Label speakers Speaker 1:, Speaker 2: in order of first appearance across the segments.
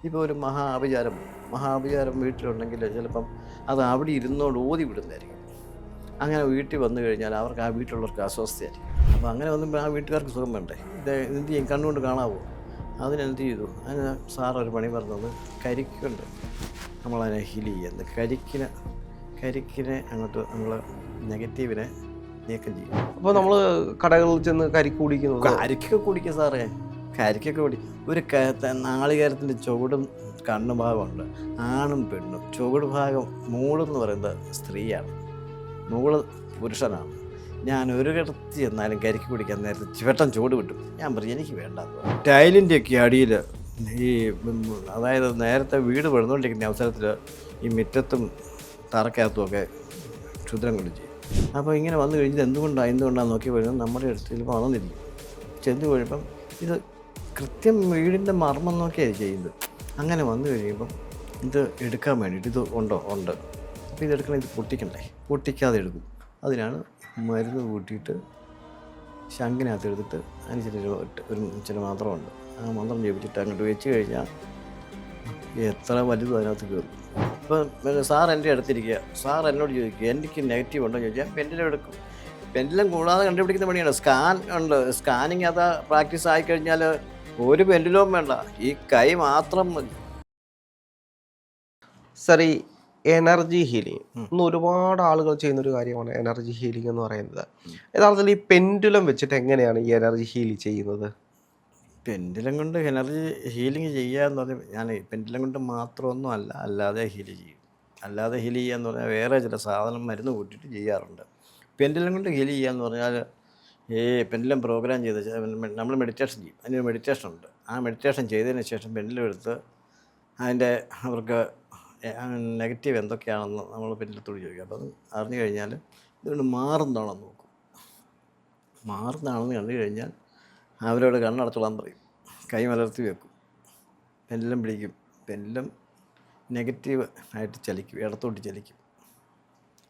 Speaker 1: ഇപ്പോൾ ഒരു മഹാവിചാരം വീട്ടിലുണ്ടെങ്കിൽ ചിലപ്പം അത് അവിടെ ഇരുന്നോണ്ട് ഓതി വിടുന്നതായിരിക്കും. അങ്ങനെ വീട്ടിൽ വന്നു കഴിഞ്ഞാൽ അവർക്ക് ആ വീട്ടിലുള്ളവർക്ക് അസ്വസ്ഥയായിരിക്കും. അപ്പോൾ അങ്ങനെ വന്നുമ്പോൾ ആ വീട്ടുകാർക്ക് സുഖം വേണ്ടേ? ഇത് എന്ത് ചെയ്യും? കണ്ണുകൊണ്ട് കാണാവോ? അതിനെന്ത് ചെയ്തു? അതിന് സാർ ഒരു പണി പറഞ്ഞത് കരിക്കുണ്ട്, നമ്മളതിനെ ഹീൽ ചെയ്യുന്നത്. കരിക്കിനെ അങ്ങോട്ട് നമ്മൾ നെഗറ്റീവിനെ നീക്കം ചെയ്യും.
Speaker 2: അപ്പോൾ നമ്മൾ കടകളിൽ ചെന്ന് കരിക്ക് കുടിക്കുന്നത്?
Speaker 1: കരിക്കൊക്കെ കുടിക്കുക സാറേ, കരിക്കൊക്കെ ഒരു നാളികേരത്തിൻ്റെ ചുവടും കണ്ണു ഭാഗമുണ്ട്, ആണും പെണ്ണും. ചുവട് ഭാഗം മൂളെന്ന് പറയുന്നത് സ്ത്രീയാണ്, മൂള് പുരുഷനാണ്. ഞാൻ ഒരു കിടത്തി ചെന്നാലും കരിക്ക് കുടിക്കാൻ നേരത്തെ ചിവട്ടം ചൂട് കിട്ടും. ഞാൻ പറയും എനിക്ക് വേണ്ട. ടൈലിൻ്റെയൊക്കെ അടിയിൽ അതായത് നേരത്തെ വീട് പണിതുകൊണ്ടിരിക്കുന്ന അവസരത്തിൽ ഈ മുറ്റത്തും തറക്കകത്തുമൊക്കെ ക്ഷുദ്രം കൊണ്ട് ചെയ്യും. അപ്പോൾ ഇങ്ങനെ വന്നു കഴിഞ്ഞത് എന്തുകൊണ്ടാണെന്ന് നോക്കി വരുന്നത് നമ്മുടെ അടുത്ത് ചിലപ്പോൾ വന്നിരിക്കും. ചെന്ന് കഴിയുമ്പം ഇത് കൃത്യം വീടിൻ്റെ മർമ്മം നോക്കിയാണ് ചെയ്യുന്നത്. അങ്ങനെ വന്നു കഴിയുമ്പം ഇത് എടുക്കാൻ വേണ്ടിയിട്ട് ഇത് ഉണ്ട്. അപ്പോൾ ഇതെടുക്കണം, ഇത് പൊട്ടിക്കണ്ടേ? പൊട്ടിക്കാതെ എടുക്കും. അതിനാണ് മരുന്ന് കൂട്ടിയിട്ട് ശംഖിനകത്ത് എടുത്തിട്ട് അതിന് ചില മന്ത്രമുണ്ട്. ആ മന്ത്രം ജപിച്ചിട്ട് അങ്ങോട്ട് വെച്ച് കഴിഞ്ഞാൽ എത്ര വലുതും അതിനകത്ത് കയറും. ഇപ്പം സാർ എൻ്റെ അടുത്തിരിക്കുക, സാർ എന്നോട് ചോദിക്കുക എനിക്ക് നെഗറ്റീവ് ഉണ്ടോ എന്ന് ചോദിച്ചാൽ പെൻഡിലം എടുക്കും. പെൻഡിലം കൂടാതെ കണ്ടുപിടിക്കുന്ന പണിയാണ്. സ്കാൻ ഉണ്ട്, സ്കാനിങ് അത് പ്രാക്ടീസ് ആയിക്കഴിഞ്ഞാൽ ഒരു പെൻഡിലവും വേണ്ട, ഈ കൈ മാത്രം മതി.
Speaker 2: സർ, ഈ എനർജി ഹീലിംഗ് ഇന്ന് ഒരുപാട് ആളുകൾ ചെയ്യുന്നൊരു കാര്യമാണ് എനർജി ഹീലിംഗ് എന്ന് പറയുന്നത്. യഥാർത്ഥത്തിൽ ഈ പെൻഡുലം വെച്ചിട്ട് എങ്ങനെയാണ് ഈ എനർജി ഹീൽ ചെയ്യുന്നത്?
Speaker 1: പെൻഡിലം കൊണ്ട് എനർജി ഹീലിംഗ് ചെയ്യുക എന്ന് പറഞ്ഞാൽ ഞാൻ പെൻഡിലം കൊണ്ട് മാത്രമൊന്നും അല്ലാതെ ഹീൽ ചെയ്യും. അല്ലാതെ ഹീൽ ചെയ്യുക എന്ന് പറഞ്ഞാൽ വേറെ ചില സാധനം മരുന്ന് കൂട്ടിയിട്ട് ചെയ്യാറുണ്ട്. പെൻഡിലം കൊണ്ട് ഹീൽ ചെയ്യുക എന്ന് പറഞ്ഞാൽ ഈ പെൻഡിലം പ്രോഗ്രാം ചെയ്ത് നമ്മൾ മെഡിറ്റേഷൻ ചെയ്യും. അതിന് മെഡിറ്റേഷൻ ഉണ്ട്. ആ മെഡിറ്റേഷൻ ചെയ്തതിന് ശേഷം പെൻഡിലം എടുത്ത് അതിൻ്റെ അവർക്ക് നെഗറ്റീവ് എന്തൊക്കെയാണെന്ന് നമ്മൾ പെൻഡിലത്തോട് ചോദിക്കും. അപ്പോൾ അത് അറിഞ്ഞു കഴിഞ്ഞാൽ ഇതുകൊണ്ട് മാറുന്നതാണെന്ന് നോക്കും. മാറുന്നതാണെന്ന് കണ്ടു കഴിഞ്ഞാൽ അവരോട് കണ്ണടച്ചോളാൻ പറയും, കൈ മലർത്തി വെക്കും, പെൻഡിലം പിടിക്കും. പെൻഡിലം നെഗറ്റീവ് ആയിട്ട് ചലിക്കും, ഇടത്തോട്ട് ചലിക്കും.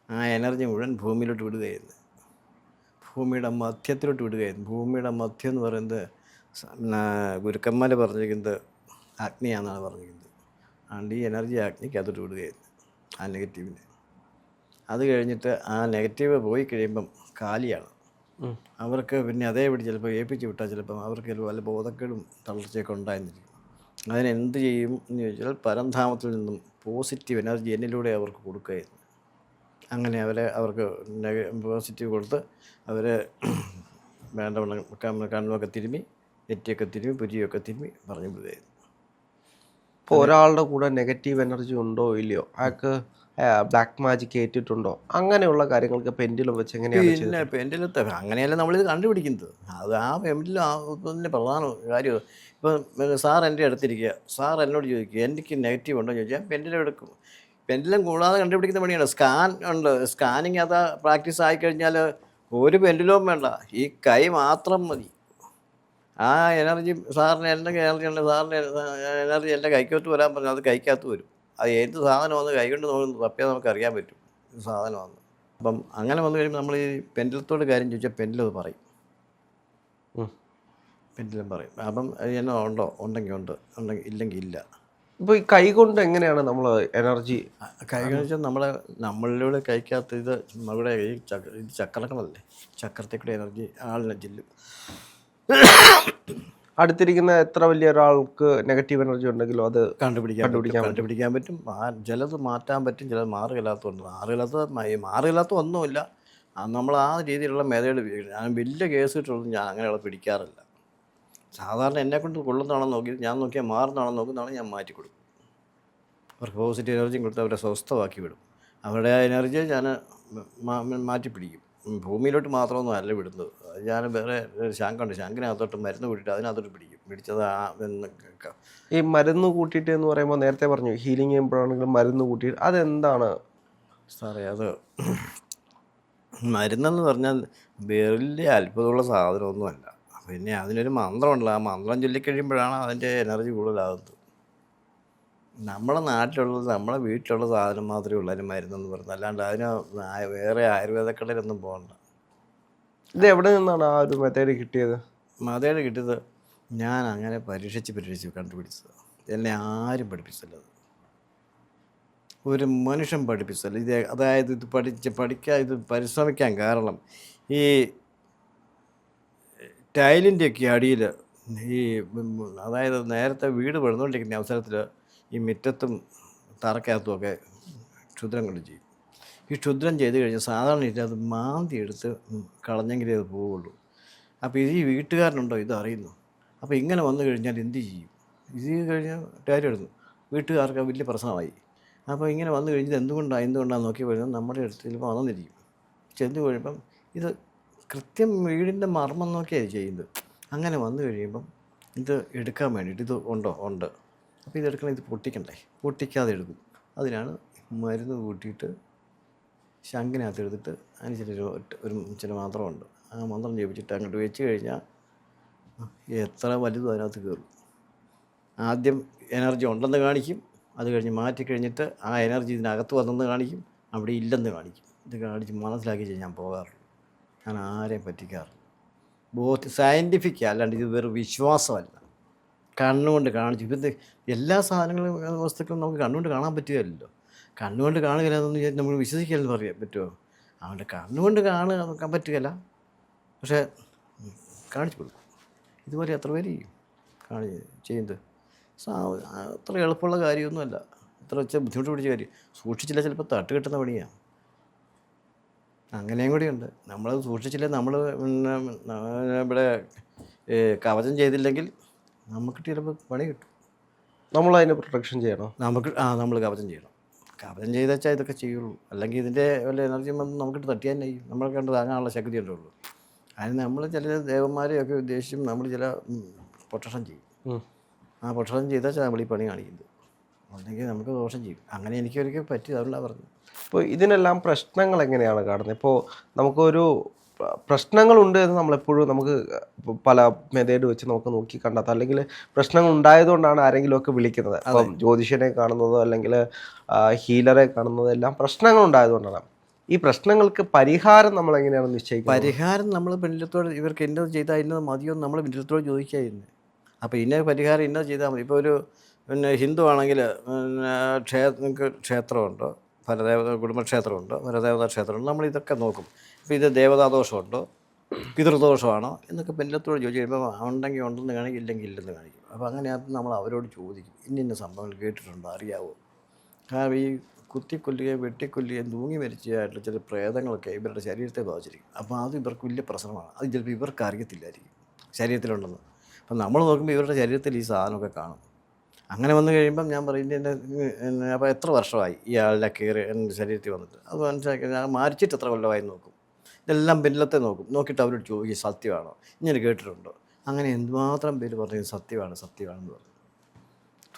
Speaker 1: ആ എനർജി മുഴുവൻ ഭൂമിയിലോട്ട് വിടുകയായിരുന്നു, ഭൂമിയുടെ മധ്യത്തിലോട്ട് വിടുകയായിരുന്നു. ഭൂമിയുടെ മധ്യം എന്ന് പറയുന്നത് ഗുരുക്കന്മാർ പറഞ്ഞിരിക്കുന്നത് അഗ്നിയാണെന്നാണ് പറഞ്ഞിരിക്കുന്നത്. അതുകൊണ്ട് ഈ എനർജി അഗ്നിക്കകത്തോട്ട് വിടുകയായിരുന്നു, ആ നെഗറ്റീവിനെ. അത് കഴിഞ്ഞിട്ട് ആ നെഗറ്റീവ് പോയി കഴിയുമ്പം കാലിയാണ്. അവർക്ക് പിന്നെ അതേപടി ചിലപ്പോൾ ഏൽപ്പിച്ച് വിട്ടാൽ ചിലപ്പം അവർക്ക് ചിലപ്പോൾ വല്ല ബോധക്കേടും തളർച്ചയൊക്കെ ഉണ്ടായിരുന്നിരിക്കും. അതിനെന്ത് ചെയ്യും എന്ന് ചോദിച്ചാൽ പരംധാമത്തിൽ നിന്നും പോസിറ്റീവ് എനർജി എന്നിലൂടെ അവർക്ക് കൊടുക്കുകയായിരുന്നു. അങ്ങനെ അവർക്ക് പോസിറ്റീവ് കൊടുത്ത് അവരെ വേണ്ട കണ്ണുമൊക്കെ തിരുമ്മി, നെറ്റിയൊക്കെ തിരുമ്മി, പുരിയൊക്കെ തിരുമ്മി പറഞ്ഞു വിടുകയായിരുന്നു.
Speaker 2: ഇപ്പോൾ ഒരാളുടെ കൂടെ നെഗറ്റീവ് എനർജി ഉണ്ടോ ഇല്ലയോ, അയാൾക്ക് ബ്ലാക്ക് മാജിക് ഏറ്റിട്ടുണ്ടോ, അങ്ങനെയുള്ള കാര്യങ്ങൾക്ക് പെൻഡിലം വെച്ച് എങ്ങനെയാണ്?
Speaker 1: പിന്നെ പെൻഡിലത്തെ അങ്ങനെയല്ല നമ്മളിത് കണ്ടുപിടിക്കുന്നത്. അത് ആ പെൻഡിലും പ്രധാന കാര്യം. ഇപ്പം സാർ എൻ്റെ അടുത്തിരിക്കുക, സാർ എന്നോട് ചോദിക്കുക എനിക്ക് നെഗറ്റീവ് ഉണ്ടോ എന്ന് ചോദിച്ചാൽ പെൻഡിലം എടുക്കും. പെൻഡിലം കൂടാതെ കണ്ടുപിടിക്കുന്ന പണിയാണ്. സ്കാൻ ഉണ്ട്, സ്കാനിങ് അത് പ്രാക്ടീസ് ആയിക്കഴിഞ്ഞാൽ ഒരു പെൻഡിലവും വേണ്ട, ഈ കൈ മാത്രം മതി. ആ എനർജി സാറിന് എന്തെങ്കിലും എനർജി ഉണ്ട്, സാറിന് എനർജി എൻ്റെ കൈക്കകത്ത് വരാൻ പറഞ്ഞാൽ അത് കൈക്കകത്ത് വരും. അത് ഏത് സാധനമാണെന്ന് കൈകൊണ്ട് തപ്പിയാൽ നമുക്ക് അറിയാൻ പറ്റും ഇത് സാധനമാണ്. അപ്പം അങ്ങനെ വന്നു കഴിയുമ്പോൾ നമ്മൾ ഈ പെൻഡിലത്തോട് കാര്യം ചോദിച്ചാൽ പെൻഡിലം അത് പറയും, പെൻഡിലം പറയും. അപ്പം എന്നാ ഉണ്ടെങ്കിൽ ഉണ്ട്, ഇല്ലെങ്കിൽ ഇല്ല.
Speaker 2: ഇപ്പോൾ ഈ കൈ കൊണ്ട് എങ്ങനെയാണ് നമ്മൾ എനർജി?
Speaker 1: കൈ വെച്ചാൽ നമ്മളിലൂടെ കൈക്കകത്ത് ഇത് നമ്മുടെ ഈ ചക്രങ്ങളല്ലേ, ചക്രത്തിൽ കൂടെ എനർജി ആളിനെ ചെല്ലും.
Speaker 2: അടുത്തിരിക്കുന്ന എത്ര വലിയ ഒരാൾക്ക് നെഗറ്റീവ് എനർജി ഉണ്ടെങ്കിലും അത്
Speaker 1: കണ്ടുപിടിക്കാൻ പറ്റും. ചിലത് മാറ്റാൻ പറ്റും, ചിലത് മാറുകയില്ലാത്തതുണ്ട്. മാറുകയില്ലാത്ത ഒന്നുമില്ല. നമ്മൾ ആ രീതിയിലുള്ള മെതേഡ് ഞാൻ വലിയ കേസ് കിട്ടുള്ളത് ഞാൻ അങ്ങനെയുള്ള പിടിക്കാറില്ല. സാധാരണ എന്നെക്കൊണ്ട് കൊള്ളുന്നതാണെന്ന് നോക്കി ഞാൻ നോക്കിയാൽ മാറുന്നതാണെന്ന് നോക്കുന്നതാണ് ഞാൻ മാറ്റി കൊടുക്കും. അവർക്ക് പോസിറ്റീവ് എനർജിയും കൊടുത്ത് അവരെ സ്വസ്ഥമാക്കി വിടും. അവരുടെ ആ എനർജിയെ ഞാൻ മാറ്റി പിടിക്കും. ഭൂമിയിലോട്ട് മാത്രമൊന്നും അല്ല വിടുന്നത്. ഞാൻ വേറെ ശംഖുണ്ട്, ശംഖിനകത്തോട്ട് മരുന്ന് കൂട്ടിയിട്ട് അതിനകത്തോട്ട് പിടിച്ചത്
Speaker 2: ഈ മരുന്ന് കൂട്ടിയിട്ട് എന്ന് പറയുമ്പോൾ നേരത്തെ പറഞ്ഞു ഹീലിംഗ് ചെയ്യുമ്പോഴാണെങ്കിലും മരുന്ന് കൂട്ടിയിട്ട് അതെന്താണ്
Speaker 1: സാറേ? അത് മരുന്നെന്ന് പറഞ്ഞാൽ വലിയ അത്ഭുതമുള്ള സാധനമൊന്നുമല്ല. പിന്നെ അതിനൊരു മന്ത്രമുണ്ടല്ലോ, ആ മന്ത്രം ചൊല്ലിക്കഴിയുമ്പോഴാണ് അതിൻ്റെ എനർജി കൂടുതലാകുന്നത്. നമ്മുടെ നാട്ടിലുള്ളത് നമ്മുടെ വീട്ടിലുള്ള സാധനം മാത്രമേ ഉള്ളൂ അതിന് മരുന്നെന്ന് പറയുന്നത്. അല്ലാണ്ട് അതിന് വേറെ ആയുർവേദ കടയിലൊന്നും പോകണ്ട.
Speaker 2: ഇത് എവിടെ നിന്നാണ് ആ ഒരു മെത്തേഡ് കിട്ടിയത്?
Speaker 1: മെത്തേഡ് കിട്ടിയത് ഞാൻ അങ്ങനെ പരീക്ഷിച്ച് കണ്ടുപിടിച്ചത്. എന്നെ ആരും പഠിപ്പിച്ചില്ല. ഒരു മനുഷ്യൻ പഠിപ്പിച്ചില്ല. അതായത് ഇത് ഇത് പരിശ്രമിക്കാൻ കാരണം ഈ ടൈലിൻ്റെയൊക്കെ അടിയിൽ ഈ അതായത് നേരത്തെ വീട് പണിതുകൊണ്ടിരിക്കുന്ന അവസരത്തിൽ ഈ മുറ്റത്തും തറക്കകത്തുമൊക്കെ ക്ഷുദ്രങ്ങൾ ചെയ്യും. ഈ ക്ഷുദ്രം ചെയ്ത് കഴിഞ്ഞാൽ സാധാരണ രീതി അത് മാന്തി എടുത്ത് കളഞ്ഞെങ്കിലേ അത് പോവുള്ളൂ. അപ്പോൾ ഈ വീട്ടുകാരനുണ്ടോ ഇത് അറിയുന്നു. അപ്പോൾ ഇങ്ങനെ വന്നു കഴിഞ്ഞാൽ എന്ത് ചെയ്യും? ഇത് കഴിഞ്ഞാൽ കാര്യം എടുക്കും, വീട്ടുകാർക്ക് വലിയ പ്രശ്നമായി. അപ്പോൾ ഇങ്ങനെ വന്നു കഴിഞ്ഞാൽ എന്തുകൊണ്ടാണ് നോക്കി വരുന്നത് നമ്മുടെ അടുത്ത് ചിലപ്പോൾ വന്നിരിക്കും. ചെന്ന് കഴിയുമ്പം ഇത് കൃത്യം വീടിൻ്റെ മർമ്മം നോക്കിയാണ് ചെയ്യുന്നത്. അങ്ങനെ വന്നു കഴിയുമ്പം ഇത് എടുക്കാൻ വേണ്ടിയിട്ട് ഇത് ഉണ്ട്. അപ്പോൾ ഇതെടുക്കണം, ഇത് പൊട്ടിക്കണ്ടേ, പൊട്ടിക്കാതെ എടുക്കും. അതിനാണ് മരുന്ന് കൂട്ടിയിട്ട് ശംഖിനകത്ത് എടുത്തിട്ട് അതിന് ഒരു ചില മന്ത്രമുണ്ട്. ആ മന്ത്രം ജപിച്ചിട്ട് അങ്ങോട്ട് വെച്ച് കഴിഞ്ഞാൽ എത്ര വലുതും അതിനകത്ത് കയറും. ആദ്യം എനർജി ഉണ്ടെന്ന് കാണിക്കും, അത് കഴിഞ്ഞ് മാറ്റിക്കഴിഞ്ഞിട്ട് ആ എനർജി ഇതിനകത്ത് വന്നെന്ന് കാണിക്കും, അവിടെ ഇല്ലെന്ന് കാണിക്കും. ഇത് കാണിച്ച് മനസ്സിലാക്കി ഞാൻ പോകാറുള്ളൂ. ഞാൻ ആരെയും പറ്റിക്കാറില്ല. സയൻറ്റിഫിക് അല്ലാണ്ട് ഇത് വെറും വിശ്വാസമല്ല. കണ്ണുകൊണ്ട് കാണിച്ചു. ഇത് എല്ലാ സാധനങ്ങളും വസ്തുക്കളും നമുക്ക് കണ്ണുകൊണ്ട് കാണാൻ പറ്റുകയല്ലോ. കണ്ണുകൊണ്ട് കാണുകയില്ല എന്നൊന്നും നമ്മൾ വിശ്വസിക്കില്ലെന്ന് പറയാൻ പറ്റുമോ? അവൻ്റെ കണ്ണുകൊണ്ട് കാണാൻ പറ്റുകയില്ല, പക്ഷേ കാണിച്ചു കൊടുക്കും. ഇതുപോലെ എത്ര പേര് ചെയ്യുന്നത്? അത്ര എളുപ്പമുള്ള കാര്യമൊന്നുമല്ല, അത്ര വെച്ചാൽ ബുദ്ധിമുട്ട് പിടിച്ച കാര്യം. സൂക്ഷിച്ചില്ല ചിലപ്പോൾ തട്ട് കിട്ടുന്ന പണിയാണ്. അങ്ങനെയും കൂടിയുണ്ട്. നമ്മളത് സൂക്ഷിച്ചില്ല, നമ്മൾ ഇവിടെ കവചം ചെയ്തില്ലെങ്കിൽ നമുക്ക് ചിലപ്പോൾ പണി കിട്ടും.
Speaker 2: നമ്മളതിനെ പ്രൊട്ടക്ഷൻ ചെയ്യണോ?
Speaker 1: നമ്മൾ കവചം ചെയ്യണം. കവചം ചെയ്ത് വെച്ചാൽ ഇതൊക്കെ ചെയ്യുള്ളൂ. അല്ലെങ്കിൽ ഇതിൻ്റെ വല്ല എനർജി വന്ന് നമുക്കിട്ട് തട്ടിയാൽ തന്നെ ചെയ്യും. നമ്മളെ കണ്ട് താങ്ങാനുള്ള ശക്തി ഉണ്ടുള്ളൂ. അതിന് നമ്മൾ ചില ദേവന്മാരെയൊക്കെ ഉദ്ദേശിച്ചും നമ്മൾ ചില പ്രൊട്ടക്ഷൻ ചെയ്യും. ആ പ്രൊട്ടക്ഷൻ ചെയ്താൽ നമ്മൾ ഈ പണി കാണിക്കുന്നത്, അല്ലെങ്കിൽ നമുക്ക് ദോഷം ചെയ്യും. അങ്ങനെ എനിക്കൊരിക്കൽ പറ്റി, അതുകൊണ്ടാണ് പറഞ്ഞത്.
Speaker 2: ഇപ്പോൾ ഇതിനെല്ലാം പ്രശ്നങ്ങൾ എങ്ങനെയാണ് കാണുന്നത്? ഇപ്പോൾ നമുക്കൊരു പ്രശ്നങ്ങളുണ്ട് എന്ന് നമ്മളെപ്പോഴും നമുക്ക് പല മെത്തേഡ് വെച്ച് നമുക്ക് നോക്കി കണ്ടെത്താം. അല്ലെങ്കിൽ പ്രശ്നങ്ങൾ ഉണ്ടായതുകൊണ്ടാണ് ആരെങ്കിലുമൊക്കെ വിളിക്കുന്നത്. അപ്പം ജ്യോതിഷനെ കാണുന്നതോ അല്ലെങ്കിൽ ഹീലറെ കാണുന്നതോ എല്ലാം പ്രശ്നങ്ങൾ ഉണ്ടായതുകൊണ്ടാണ്. ഈ പ്രശ്നങ്ങൾക്ക് പരിഹാരം നമ്മൾ എങ്ങനെയാണ് നിശ്ചയിക്കുന്നത്?
Speaker 1: പരിഹാരം നമ്മൾ പിന്നിലത്തോട് ഇവർക്ക് ഇന്നത് ചെയ്താൽ ഇന്നത് മതിയോ നമ്മൾ പിന്നിലത്തോട് ചോദിക്കായിരുന്നു. അപ്പോൾ ഇന്ന പരിഹാരം ഇന്നത് ചെയ്താൽ മതി. ഇപ്പോൾ ഒരു ഹിന്ദു ആണെങ്കിൽ നിങ്ങൾക്ക് ക്ഷേത്രമുണ്ടോ, കുടുംബക്ഷേത്രമുണ്ടോ, പരദേവതാ ക്ഷേത്രമുണ്ടോ, നമ്മളിതൊക്കെ നോക്കും. ഇപ്പോൾ ഇത് ദേവതാദോഷമുണ്ടോ, പിതൃദോഷമാണോ എന്നൊക്കെ പിന്നിലത്തോട് ചോദിച്ചു കഴിയുമ്പോൾ ഉണ്ടെങ്കിൽ ഉണ്ടെന്ന് കാണിക്കും, ഇല്ലെങ്കിൽ ഇല്ലെന്ന് കാണിക്കും. അപ്പോൾ അങ്ങനെയാകുമ്പോൾ നമ്മൾ അവരോട് ചോദിക്കും, ഇന്ന സംഭവങ്ങൾ കേട്ടിട്ടുണ്ടോ, അറിയാവോ? കാരണം ഈ കുത്തിക്കൊല്ലുകയും വെട്ടിക്കൊല്ലുകയും തൂങ്ങി മരിച്ചതായിട്ടുള്ള ചില പ്രേതങ്ങളൊക്കെ ഇവരുടെ ശരീരത്തെ ബാധിച്ചിരിക്കും. അപ്പോൾ അത് ഇവർക്ക് വലിയ പ്രശ്നമാണ്. അത് ചിലപ്പോൾ ഇവർക്ക് അറിയത്തില്ലായിരിക്കും ശരീരത്തിലുണ്ടെന്ന്. അപ്പം നമ്മൾ നോക്കുമ്പോൾ ഇവരുടെ ശരീരത്തിൽ ഈ സാധനമൊക്കെ കാണും. അങ്ങനെ വന്നു കഴിയുമ്പം ഞാൻ പറയുന്നത് അപ്പോൾ എത്ര വർഷമായി ഇയാളുടെ കയറി എൻ്റെ ശരീരത്തിൽ വന്നിട്ട്, അത് മനസ്സിലാക്കി ഞാൻ മരിച്ചിട്ട് എത്ര കൊല്ലമായി നോക്കും. ഇതെല്ലാം പിന്നിലത്തെ നോക്കും. നോക്കിയിട്ട് അവരോട് ചോദിക്കും സത്യമാണോ, ഇങ്ങനെ കേട്ടിട്ടുണ്ടോ. അങ്ങനെ എന്തുമാത്രം പേര് പറഞ്ഞു സത്യമാണെന്ന് പറഞ്ഞു.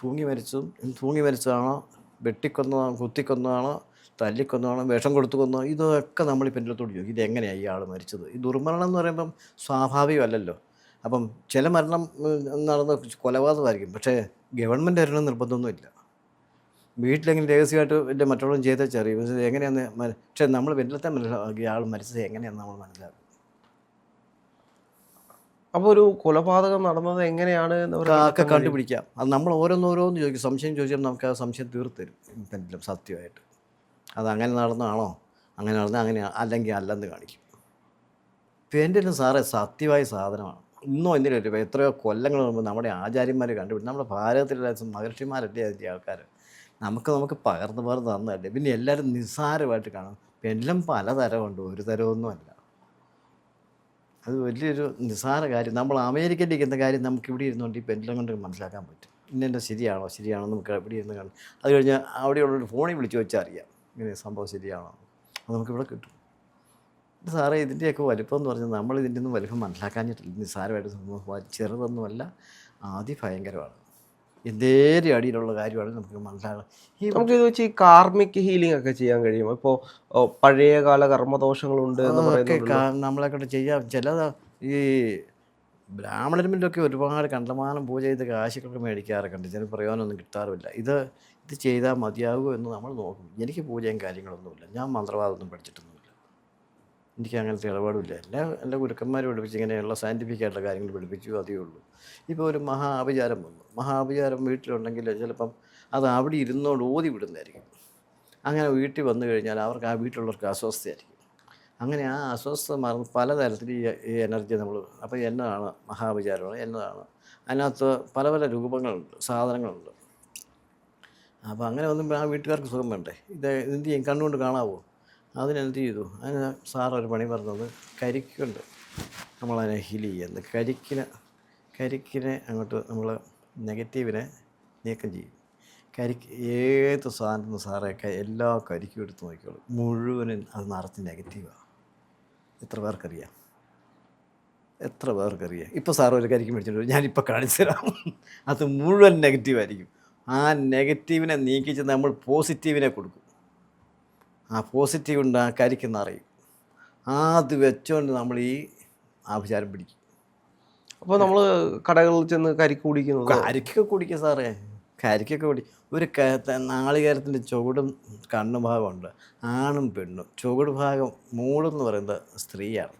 Speaker 1: തൂങ്ങി മരിച്ചതാണോ, വെട്ടിക്കൊന്നതാണോ, കുത്തിക്കൊന്നതാണോ, തല്ലിക്കൊന്നതാണോ, വിഷം കൊടുത്തു കൊന്നതാണോ, ഇതൊക്കെ നമ്മൾ ഈ പിന്നിലത്തോട് ചോദിക്കും. ഇതെങ്ങനെയാണ് ഇയാൾ മരിച്ചത്? ഈ ദുർമരണം എന്ന് പറയുമ്പം സ്വാഭാവികമല്ലല്ലോ. അപ്പം ചില മരണം നടന്ന കൊലപാതകമായിരിക്കും, പക്ഷേ ഗവൺമെൻറ് അറിയണമെന്ന് നിർബന്ധമൊന്നുമില്ല. വീട്ടിലെങ്കിലും രഹസ്യമായിട്ട് വലിയ മറ്റുള്ളവരും ചെയ്താൽ ചെറിയ എങ്ങനെയാന്ന് പക്ഷേ നമ്മൾ പിന്നിലത്തെ മനസ്സിലാക്കി ആൾ മരിച്ചത് എങ്ങനെയാണെന്ന് നമ്മൾ മനസ്സിലാക്കും.
Speaker 2: അപ്പോൾ ഒരു കൊലപാതകം നടന്നത് എങ്ങനെയാണ്
Speaker 1: ഒക്കെ കണ്ടുപിടിക്കാം. അത് നമ്മൾ ഓരോന്നോരോന്ന് ചോദിക്കും. സംശയം ചോദിച്ചാൽ നമുക്ക് ആ സംശയം തീർത്തരും പെൻഡിലും സത്യമായിട്ട്. അത് അങ്ങനെ നടന്നതാണോ, അങ്ങനെ നടന്നാൽ അങ്ങനെയാണ്, അല്ലെങ്കിൽ അല്ലെന്ന് കാണിക്കും. പെൻഡിലും സാറേ സത്യമായ സാധനമാണ്. ഇന്നോ എന്തിനും എത്രയോ കൊല്ലങ്ങൾ മുമ്പ് നമ്മുടെ ആചാര്യന്മാർ കണ്ടുപിടിച്ചു. നമ്മുടെ ഭാരതത്തിലെ മഹർഷിമാരല്ലേ അതിൻ്റെ ആൾക്കാർ നമുക്ക് പകർന്ന് തന്നതല്ലേ. പിന്നെ എല്ലാവരും നിസ്സാരമായിട്ട് കാണും. പെൻഡിലും പലതരമുണ്ട്, ഒരു തരമൊന്നുമല്ല. അത് വലിയൊരു നിസ്സാര കാര്യം. നമ്മൾ അമേരിക്കയിൽ ഇരിക്കുന്ന കാര്യം നമുക്ക് ഇവിടെ ഇരുന്നുകൊണ്ട് ഈ പെൻഡിലും കൊണ്ട് മനസ്സിലാക്കാൻ പറ്റും. ഇന്നെൻ്റെ ശരിയാണോ നമുക്ക് ഇവിടെ ഇരുന്ന് കാണും. അത് കഴിഞ്ഞ് അവിടെയുള്ളൊരു ഫോണിൽ വിളിച്ച് വെച്ചാൽ അറിയാം ഇങ്ങനെ സംഭവം ശരിയാണോ, അത് നമുക്കിവിടെ കിട്ടും. സാറേ ഇതിൻ്റെയൊക്കെ വലിപ്പം എന്ന് പറഞ്ഞാൽ നമ്മൾ ഇതിൻ്റെ ഒന്നും വലിപ്പം മനസ്സിലാക്കാഞ്ഞിട്ടില്ല. നിസ്സാരമായിട്ട് സംഭവം ചെറുതൊന്നുമല്ല, അതിഭയങ്കരമാണ്. എന്തേലും അടിയിലുള്ള കാര്യമാണ് നമുക്ക് മനസ്സിലാക്കണം.
Speaker 2: നമുക്കിത് വെച്ച് ഈ കാർമിക് ഹീലിംഗ് ഒക്കെ ചെയ്യാൻ കഴിയും. ഇപ്പോൾ പഴയകാല കർമ്മദോഷങ്ങളുണ്ട്
Speaker 1: നമ്മളെ കൊണ്ട് ചെയ്യാം. ചിലത് ഈ ബ്രാഹ്മണരിലൊക്കെ ഒരുപാട് കണ്ടമാനം പൂജ ചെയ്ത് കാശുകളൊക്കെ മേടിക്കാറൊക്കെ ഉണ്ട്. ചില പ്രയോജനമൊന്നും കിട്ടാറുമില്ല. ഇത് ചെയ്താൽ മതിയാകുമോ എന്ന് നമ്മൾ നോക്കും. എനിക്ക് പൂജയും കാര്യങ്ങളൊന്നുമില്ല, ഞാൻ മന്ത്രവാദമൊന്നും പഠിച്ചിട്ടൊന്നുമില്ല. എനിക്ക് അങ്ങനത്തെ ഇടപാടില്ല. എൻ്റെ ഗുരുക്കന്മാർ പഠിപ്പിച്ച് ഇങ്ങനെയുള്ള സയൻറ്റിഫിക് ആയിട്ടുള്ള കാര്യങ്ങൾ പഠിപ്പിച്ചു, അതേ ഉള്ളൂ. ഇപ്പോൾ ഒരു ആഭിചാരം വന്നു, ആഭിചാരം വീട്ടിലുണ്ടെങ്കിൽ ചിലപ്പം അത് അവിടെ ഇരുന്നോണ്ട് ഓതി വിടുന്നതായിരിക്കും. അങ്ങനെ വീട്ടിൽ വന്നു കഴിഞ്ഞാൽ അവർക്ക് ആ വീട്ടിലുള്ളവർക്ക് അസ്വസ്ഥയായിരിക്കും. അങ്ങനെ ആ അസ്വസ്ഥത മറന്ന് പലതരത്തിൽ ഈ എനർജി നമ്മൾ അപ്പോൾ എന്നതാണ് മഹാവിചാരമാണ്, എന്നതാണ് അതിനകത്ത് പല പല രൂപങ്ങളുണ്ട്, സാധനങ്ങളുണ്ട്. അപ്പോൾ അങ്ങനെ വന്നുമ്പോൾ ആ വീട്ടുകാർക്ക് സുഖം വേണ്ടേ? എന്ത് ചെയ്യും? കണ്ണുകൊണ്ട് കാണാവോ? അതിനെന്ത് ചെയ്തു? അതിന് സാറൊരു പണി പറഞ്ഞത് കരിക്കുണ്ട് നമ്മളതിനെ ഹീൽ ചെയ്യുന്നത്. കരിക്കിനെ അങ്ങോട്ട് നമ്മൾ നെഗറ്റീവിനെ നീക്കം ചെയ്യും. ഏത് സാധനം സാറേ എല്ലാ കരിക്കും എടുത്ത് നോക്കിയോളൂ, മുഴുവനും അത് നിറച്ച് നെഗറ്റീവാണ്. എത്ര പേർക്കറിയാം? ഇപ്പോൾ സാറ് ഒരു കരിക്ക് മേടിച്ചിട്ട് ഞാനിപ്പോൾ കാണിച്ചു തരാം. അത് മുഴുവൻ നെഗറ്റീവായിരിക്കും. ആ നെഗറ്റീവിനെ നീക്കിച്ച് നമ്മൾ പോസിറ്റീവിനെ കൊടുക്കും. ആ പോസിറ്റീവ് ഉണ്ട്, ആ കരിക്ക് നിറയും. അത് വെച്ചുകൊണ്ട് നമ്മൾ ഈ ആഭിചാരം പിടിക്കും.
Speaker 2: അപ്പോൾ നമ്മൾ കടകളിൽ ചെന്ന് കരിക്ക് കുടിക്കുന്നത്?
Speaker 1: കരിക്കൊക്കെ കുടിക്കുക സാറേ, കരിക്കൊക്കെ ഒരു നാളികേരത്തിൻ്റെ ചുവടും കണ്ണു ഭാഗമുണ്ട്, ആണും പെണ്ണും. ചുവട് ഭാഗം മൂളെന്ന് പറയുന്നത് സ്ത്രീയാണ്,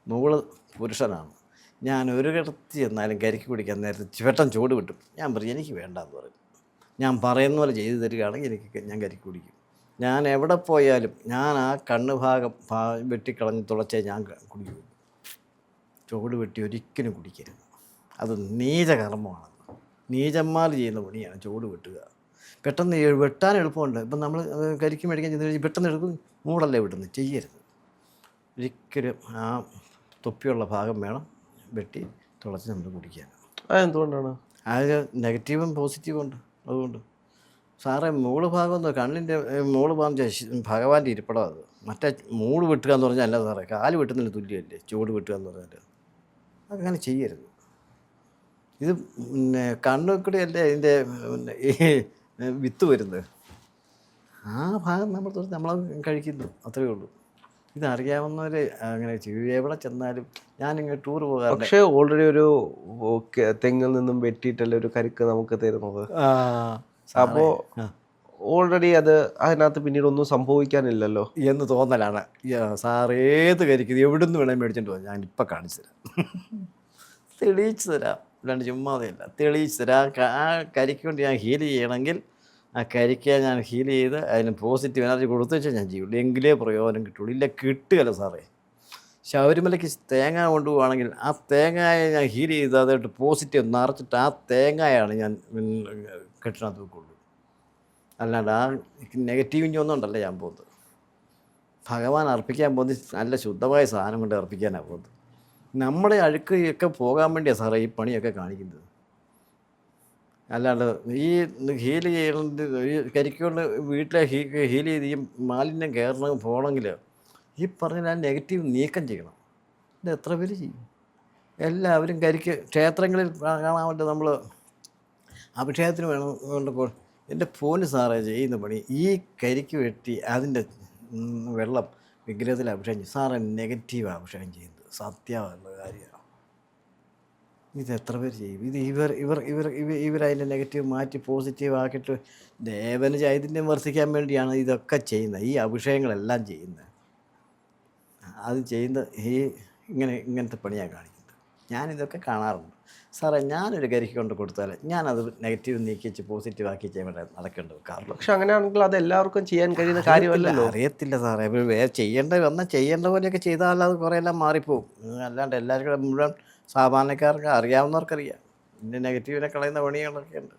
Speaker 1: മൂള് പുരുഷനാണ്. ഞാൻ ഒരു കിടത്തി ചെന്നാലും കരിക്ക് കുടിക്കാൻ നേരത്തെ പെട്ടെന്ന് ചുവട് കിട്ടും. ഞാൻ പറയും എനിക്ക് വേണ്ടാന്ന് പറയും. ഞാൻ പറയുന്ന പോലെ ചെയ്തു തരികയാണെങ്കിൽ ഞാൻ കരിക്ക് കുടിക്കും. ഞാൻ എവിടെ പോയാലും ഞാൻ ആ കണ്ണ് ഭാഗം വെട്ടിക്കളഞ്ഞ് തുളച്ചേ ഞാൻ കുടിക്കൂ. ചുവട് വെട്ടി ഒരിക്കലും കുടിക്കരുത്. അത് നീചകർമ്മമാണ്, നീചന്മാർ ചെയ്യുന്ന പണിയാണ് ചുവട് വെട്ടുക. പെട്ടെന്ന് വെട്ടാൻ എളുപ്പമുണ്ട്. ഇപ്പം നമ്മൾ കരിക്ക് മേടിക്കാൻ ചെന്ന് കഴിഞ്ഞാൽ പെട്ടെന്ന് എടുക്കും, മൂടല്ലേ വെട്ടുന്നത്. ചെയ്യരുത് ഒരിക്കലും. ആ തൊപ്പിയുള്ള ഭാഗം വേണം വെട്ടി തുളച്ച് നമ്മൾ കുടിക്കാൻ.
Speaker 2: അതെന്തുകൊണ്ടാണ്?
Speaker 1: അത് നെഗറ്റീവും പോസിറ്റീവും ഉണ്ട്. അതുകൊണ്ട് സാറേ മൂള് ഭാഗം കണ്ണിൻ്റെ മൂള് ഭാഗം ഭഗവാന്റെ ഇരിപ്പിടം. അത് മറ്റേ മൂള് വെട്ടുക എന്ന് പറഞ്ഞാൽ അല്ല സാറേ, കാല് വെട്ടുന്നതിന് തുല്യമല്ലേ ചുവട് വെട്ടുക എന്ന് പറഞ്ഞാൽ. അങ്ങനെ ചെയ്യരുത്. ഇത് കണ്ണുകൂടെയല്ലേ ഇതിൻ്റെ ഈ വിത്ത് വരുന്നത്. ആ ഭാഗം നമ്മൾ കഴിക്കുന്നു, അത്രയേ ഉള്ളൂ. ഇതറിയാവുന്നവർ അങ്ങനെ ചെയ്യും. എവിടെ ചെന്നാലും ഞാനിങ്ങനെ ടൂർ പോകാറുണ്ട്.
Speaker 2: പക്ഷേ ഓൾറെഡി ഒരു തെങ്ങിൽ നിന്നും വെട്ടിയിട്ടല്ലേ ഒരു കരിക്ക് നമുക്ക് തരുന്നത്. അപ്പോൾ ഓൾറെഡി അത് അതിനകത്ത് പിന്നീട് ഒന്നും സംഭവിക്കാനില്ലല്ലോ
Speaker 1: എന്ന് തോന്നലാണ്. സാർ ഏത് കരിക്ക് എവിടുന്ന് വേണേൽ മേടിച്ചിട്ട് പോകാം, ഞാൻ ഇപ്പം കാണിച്ചു തരാം, തെളിയിച്ചു തരാം. അല്ലാണ്ട് ചുമ്മാതെയല്ല, തെളിയിച്ചു തരാം. ആ കരിക്ക് കൊണ്ട് ഞാൻ ഹീൽ ചെയ്യണമെങ്കിൽ ആ കരിക്ക് ഞാൻ ഹീൽ ചെയ്ത് അതിന് പോസിറ്റീവ് എനർജി കൊടുത്തു വെച്ചാൽ ഞാൻ ചെയ്യുള്ളൂ. എങ്കിലേ പ്രയോജനം കിട്ടുള്ളൂ. ഇല്ല കിട്ടുകയല്ല സാറേ. ശബരിമലയ്ക്ക് തേങ്ങ കൊണ്ടുപോവുകയാണെങ്കിൽ ആ തേങ്ങയെ ഞാൻ ഹീൽ ചെയ്ത് അതായിട്ട് പോസിറ്റീവ് നിറച്ചിട്ട് ആ തേങ്ങയാണ് ഞാൻ കെട്ടിനകത്ത് വെക്കുള്ളൂ. അല്ലാണ്ട് ആ നെഗറ്റീവിൻ്റെ ഒന്നും ഉണ്ടല്ലോ ഞാൻ പോകുന്നത്. ഭഗവാൻ അർപ്പിക്കാൻ പോകുന്നത് നല്ല ശുദ്ധമായ സാധനം കൊണ്ട് അർപ്പിക്കാനാണ് പോകുന്നത്. നമ്മുടെ അഴുക്ക് ഒക്കെ പോകാൻ വേണ്ടിയാണ് സാറേ ഈ പണിയൊക്കെ കാണിക്കുന്നത്. അല്ലാണ്ട് ഈ ഹീൽ ചെയ്യുന്നത് ഈ കരിക്കൊണ്ട് വീട്ടിലെ ഹീൽ ചെയ്ത് ഈ മാലിന്യം കയറണം പോകണമെങ്കിൽ ഈ പറഞ്ഞ ആ നെഗറ്റീവ് നീക്കം ചെയ്യണം. ഇത് എത്ര പേര് ചെയ്യും? എല്ലാവരും കരിക്ക് ക്ഷേത്രങ്ങളിൽ കാണാമല്ലോ, നമ്മൾ അഭിഷേകത്തിന് വേണ്ടപ്പോൾ എൻ്റെ ഫോന് സാറേ ചെയ്യുന്ന പണി ഈ കരിക്ക് വെട്ടി അതിൻ്റെ വെള്ളം വിഗ്രഹത്തിൽ അഭിഷേകം ചെയ്യും. സാറേ നെഗറ്റീവ് അഭിഷേകം ചെയ്യുന്നത് സത്യമുള്ള കാര്യമാണ്. ഇത് എത്ര പേര് ചെയ്യും? ഇത് ഇവരതിൻ്റെ നെഗറ്റീവ് മാറ്റി പോസിറ്റീവ് ആക്കിയിട്ട് ദേവന് ചൈതന്യം വർദ്ധിക്കാൻ വേണ്ടിയാണ് ഇതൊക്കെ ചെയ്യുന്നത്, ഈ അഭിഷേകങ്ങളെല്ലാം ചെയ്യുന്നത്. അത് ചെയ്യുന്ന ഇങ്ങനത്തെ പണിയാണ് കാണിക്കുന്നത്. ഞാനിതൊക്കെ കാണാറുണ്ട് സാറേ. ഞാനൊരു കരിക്ക് കൊണ്ട് കൊടുത്താൽ ഞാനത് നെഗറ്റീവ് നീക്കിച്ച് പോസിറ്റീവ് ആക്കി ചെയ്യാൻ നടക്കേണ്ടത്. കാരണം
Speaker 2: പക്ഷെ അങ്ങനെയാണെങ്കിൽ അത് എല്ലാവർക്കും ചെയ്യാൻ കഴിയുന്ന കാര്യമല്ലല്ലോ.
Speaker 1: അറിയത്തില്ല സാറേ. ചെയ്യേണ്ട പോലെയൊക്കെ ചെയ്താൽ അത് കുറേയെല്ലാം മാറിപ്പോവും. അല്ലാണ്ട് എല്ലാവർക്കും മുഴുവൻ സാധാരണക്കാർക്ക് അറിയാവുന്നവർക്കറിയാം ഇതിൻ്റെ നെഗറ്റീവിനെ കളയുന്ന പണികളൊക്കെ ഉണ്ട്.